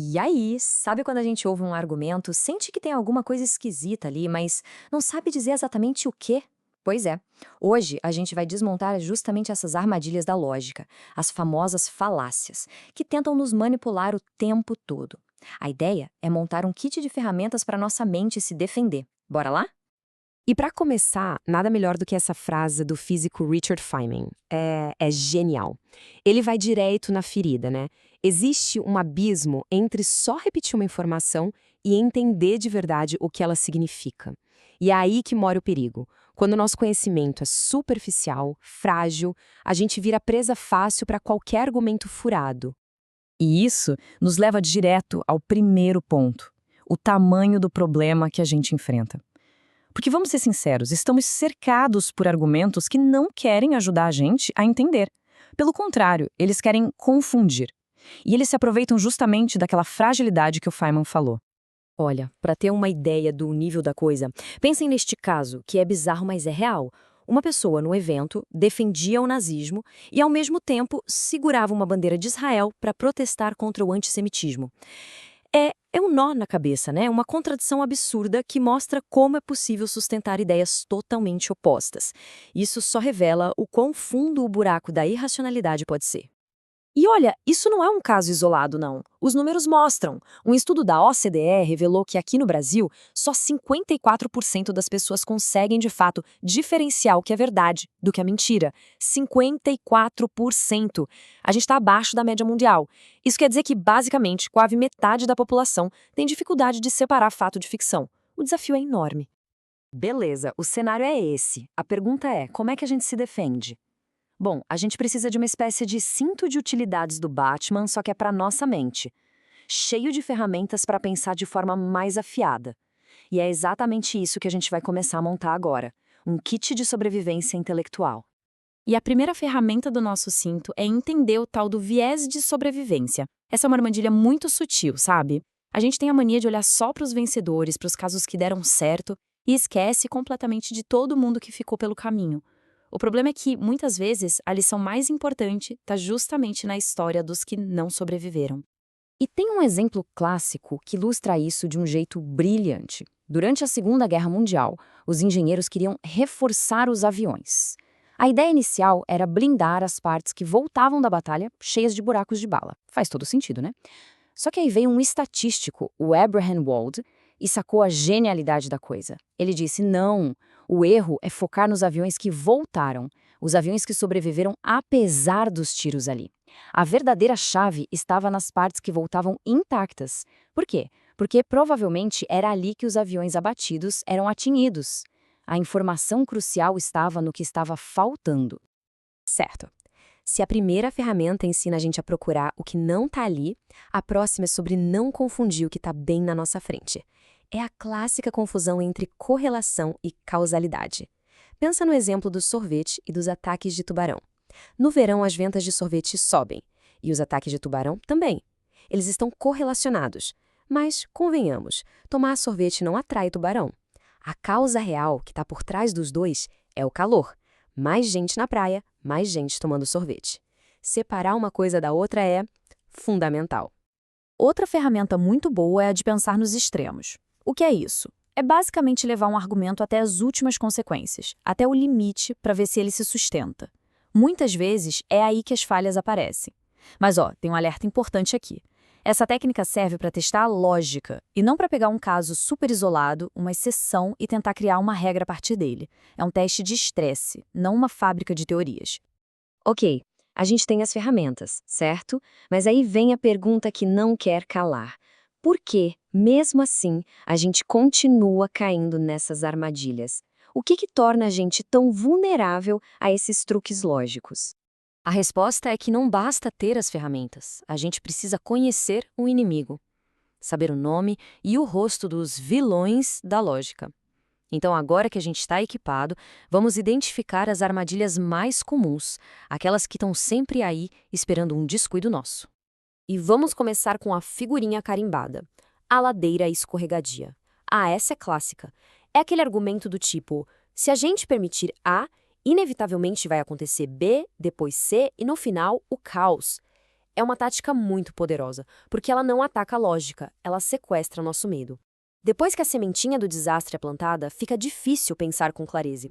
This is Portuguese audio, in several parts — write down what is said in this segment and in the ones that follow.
E aí, sabe quando a gente ouve um argumento, sente que tem alguma coisa esquisita ali, mas não sabe dizer exatamente o quê? Pois é, hoje a gente vai desmontar justamente essas armadilhas da lógica, as famosas falácias, que tentam nos manipular o tempo todo. A ideia é montar um kit de ferramentas para nossa mente se defender. Bora lá? E para começar, nada melhor do que essa frase do físico Richard Feynman. É genial. Ele vai direto na ferida, né? Existe um abismo entre só repetir uma informação e entender de verdade o que ela significa. E é aí que mora o perigo. Quando o nosso conhecimento é superficial, frágil, a gente vira presa fácil para qualquer argumento furado. E isso nos leva direto ao primeiro ponto: o tamanho do problema que a gente enfrenta. Porque vamos ser sinceros, estamos cercados por argumentos que não querem ajudar a gente a entender. Pelo contrário, eles querem confundir. E eles se aproveitam justamente daquela fragilidade que o Feynman falou. Olha, para ter uma ideia do nível da coisa, pensem neste caso, que é bizarro, mas é real. Uma pessoa no evento defendia o nazismo e, ao mesmo tempo, segurava uma bandeira de Israel para protestar contra o antissemitismo. É um nó na cabeça, né? Uma contradição absurda que mostra como é possível sustentar ideias totalmente opostas. Isso só revela o quão fundo o buraco da irracionalidade pode ser. E olha, isso não é um caso isolado, não. Os números mostram. Um estudo da OCDE revelou que aqui no Brasil, só 54% das pessoas conseguem, de fato, diferenciar o que é verdade do que é mentira. 54%. A gente está abaixo da média mundial. Isso quer dizer que, basicamente, quase metade da população tem dificuldade de separar fato de ficção. O desafio é enorme. Beleza, o cenário é esse. A pergunta é, como é que a gente se defende? Bom, a gente precisa de uma espécie de cinto de utilidades do Batman, só que é para nossa mente. Cheio de ferramentas para pensar de forma mais afiada. E é exatamente isso que a gente vai começar a montar agora. Um kit de sobrevivência intelectual. E a primeira ferramenta do nosso cinto é entender o tal do viés de sobrevivência. Essa é uma armadilha muito sutil, sabe? A gente tem a mania de olhar só para os vencedores, para os casos que deram certo, e esquece completamente de todo mundo que ficou pelo caminho. O problema é que, muitas vezes, a lição mais importante está justamente na história dos que não sobreviveram. E tem um exemplo clássico que ilustra isso de um jeito brilhante. Durante a Segunda Guerra Mundial, os engenheiros queriam reforçar os aviões. A ideia inicial era blindar as partes que voltavam da batalha cheias de buracos de bala. Faz todo sentido, né? Só que aí veio um estatístico, o Abraham Wald, e sacou a genialidade da coisa. Ele disse: não, o erro é focar nos aviões que voltaram, os aviões que sobreviveram apesar dos tiros ali. A verdadeira chave estava nas partes que voltavam intactas. Por quê? Porque provavelmente era ali que os aviões abatidos eram atingidos. A informação crucial estava no que estava faltando. Certo. Se a primeira ferramenta ensina a gente a procurar o que não está ali, a próxima é sobre não confundir o que está bem na nossa frente. É a clássica confusão entre correlação e causalidade. Pensa no exemplo do sorvete e dos ataques de tubarão. No verão, as vendas de sorvete sobem, e os ataques de tubarão também. Eles estão correlacionados. Mas, convenhamos, tomar sorvete não atrai tubarão. A causa real que está por trás dos dois é o calor. Mais gente na praia, mais gente tomando sorvete. Separar uma coisa da outra é fundamental. Outra ferramenta muito boa é a de pensar nos extremos. O que é isso? É basicamente levar um argumento até as últimas consequências, até o limite para ver se ele se sustenta. Muitas vezes é aí que as falhas aparecem. Mas tem um alerta importante aqui. Essa técnica serve para testar a lógica e não para pegar um caso super isolado, uma exceção e tentar criar uma regra a partir dele. É um teste de estresse, não uma fábrica de teorias. Ok, a gente tem as ferramentas, certo? Mas aí vem a pergunta que não quer calar. Por que, mesmo assim, a gente continua caindo nessas armadilhas? O que torna a gente tão vulnerável a esses truques lógicos? A resposta é que não basta ter as ferramentas, a gente precisa conhecer o inimigo, saber o nome e o rosto dos vilões da lógica. Então, agora que a gente está equipado, vamos identificar as armadilhas mais comuns, aquelas que estão sempre aí esperando um descuido nosso. E vamos começar com a figurinha carimbada, a ladeira escorregadia. Essa é clássica. É aquele argumento do tipo, se a gente permitir A, inevitavelmente vai acontecer B, depois C e no final o caos. É uma tática muito poderosa, porque ela não ataca a lógica, ela sequestra nosso medo. Depois que a sementinha do desastre é plantada, fica difícil pensar com clareza.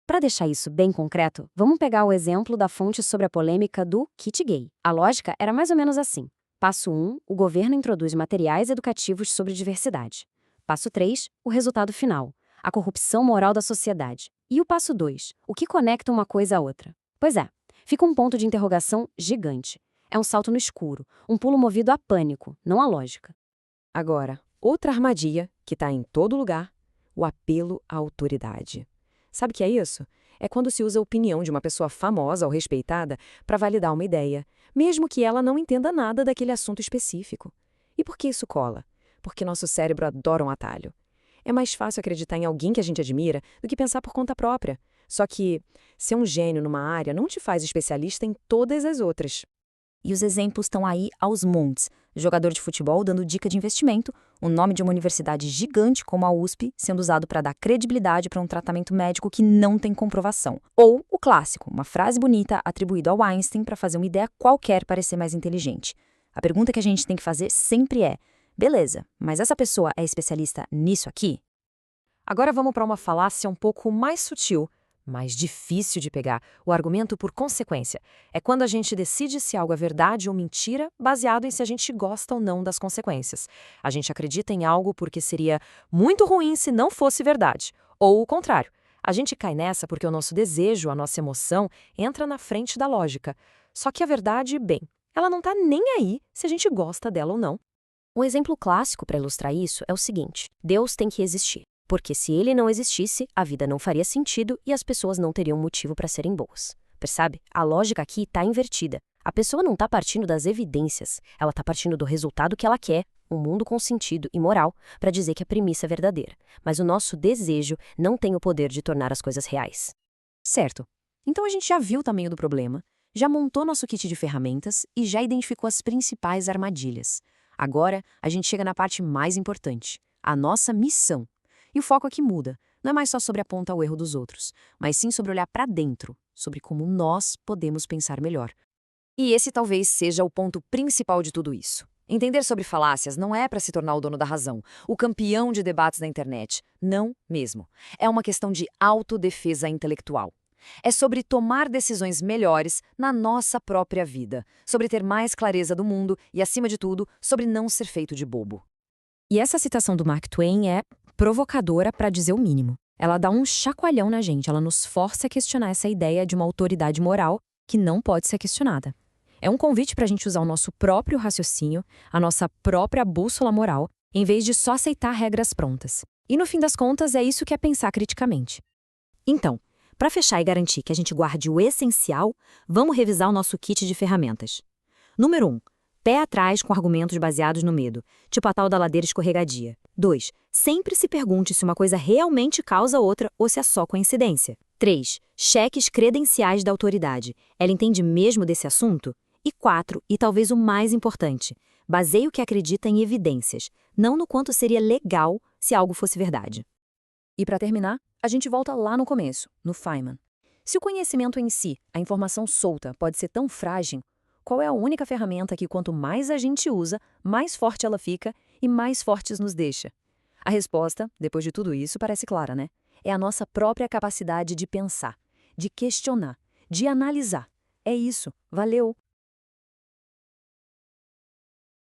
Para deixar isso bem concreto, vamos pegar o exemplo da fonte sobre a polêmica do kit gay. A lógica era mais ou menos assim. Passo 1, o governo introduz materiais educativos sobre diversidade. Passo 3, o resultado final, a corrupção moral da sociedade. E o passo 2, o que conecta uma coisa à outra. Pois é, fica um ponto de interrogação gigante. É um salto no escuro, um pulo movido a pânico, não a lógica. Agora, outra armadilha que está em todo lugar, o apelo à autoridade. Sabe o que é isso? É quando se usa a opinião de uma pessoa famosa ou respeitada para validar uma ideia, mesmo que ela não entenda nada daquele assunto específico. E por que isso cola? Porque nosso cérebro adora um atalho. É mais fácil acreditar em alguém que a gente admira do que pensar por conta própria. Só que ser um gênio numa área não te faz especialista em todas as outras. E os exemplos estão aí aos montes. Jogador de futebol dando dica de investimento, o nome de uma universidade gigante como a USP sendo usado para dar credibilidade para um tratamento médico que não tem comprovação. Ou o clássico, uma frase bonita atribuída ao Einstein para fazer uma ideia qualquer parecer mais inteligente. A pergunta que a gente tem que fazer sempre é: beleza, mas essa pessoa é especialista nisso aqui? Agora vamos para uma falácia um pouco mais sutil, mais difícil de pegar, o argumento por consequência. É quando a gente decide se algo é verdade ou mentira, baseado em se a gente gosta ou não das consequências. A gente acredita em algo porque seria muito ruim se não fosse verdade. Ou o contrário. A gente cai nessa porque o nosso desejo, a nossa emoção, entra na frente da lógica. Só que a verdade, bem, ela não está nem aí se a gente gosta dela ou não. Um exemplo clássico para ilustrar isso é o seguinte: Deus tem que existir. Porque se ele não existisse, a vida não faria sentido e as pessoas não teriam motivo para serem boas. Percebe? A lógica aqui está invertida. A pessoa não está partindo das evidências, ela está partindo do resultado que ela quer, um mundo com sentido e moral, para dizer que a premissa é verdadeira. Mas o nosso desejo não tem o poder de tornar as coisas reais. Certo. Então a gente já viu o tamanho do problema, já montou nosso kit de ferramentas e já identificou as principais armadilhas. Agora a gente chega na parte mais importante, a nossa missão. E o foco aqui muda. Não é mais só sobre apontar o erro dos outros, mas sim sobre olhar para dentro, sobre como nós podemos pensar melhor. E esse talvez seja o ponto principal de tudo isso. Entender sobre falácias não é para se tornar o dono da razão, o campeão de debates da internet. Não mesmo. É uma questão de autodefesa intelectual. É sobre tomar decisões melhores na nossa própria vida, sobre ter mais clareza do mundo e, acima de tudo, sobre não ser feito de bobo. E essa citação do Mark Twain é provocadora para dizer o mínimo. Ela dá um chacoalhão na gente, ela nos força a questionar essa ideia de uma autoridade moral que não pode ser questionada. É um convite para a gente usar o nosso próprio raciocínio, a nossa própria bússola moral, em vez de só aceitar regras prontas. E no fim das contas, é isso que é pensar criticamente. Então, para fechar e garantir que a gente guarde o essencial, vamos revisar o nosso kit de ferramentas. Número 1. Pé atrás com argumentos baseados no medo, tipo a tal da ladeira escorregadia. 2. Sempre se pergunte se uma coisa realmente causa outra ou se é só coincidência. 3. Cheques credenciais da autoridade. Ela entende mesmo desse assunto? E 4, e talvez o mais importante, baseie o que acredita em evidências, não no quanto seria legal se algo fosse verdade. E para terminar, a gente volta lá no começo, no Feynman. Se o conhecimento em si, a informação solta, pode ser tão frágil, qual é a única ferramenta que quanto mais a gente usa, mais forte ela fica e mais fortes nos deixa? A resposta, depois de tudo isso, parece clara, né? É a nossa própria capacidade de pensar, de questionar, de analisar. É isso. Valeu!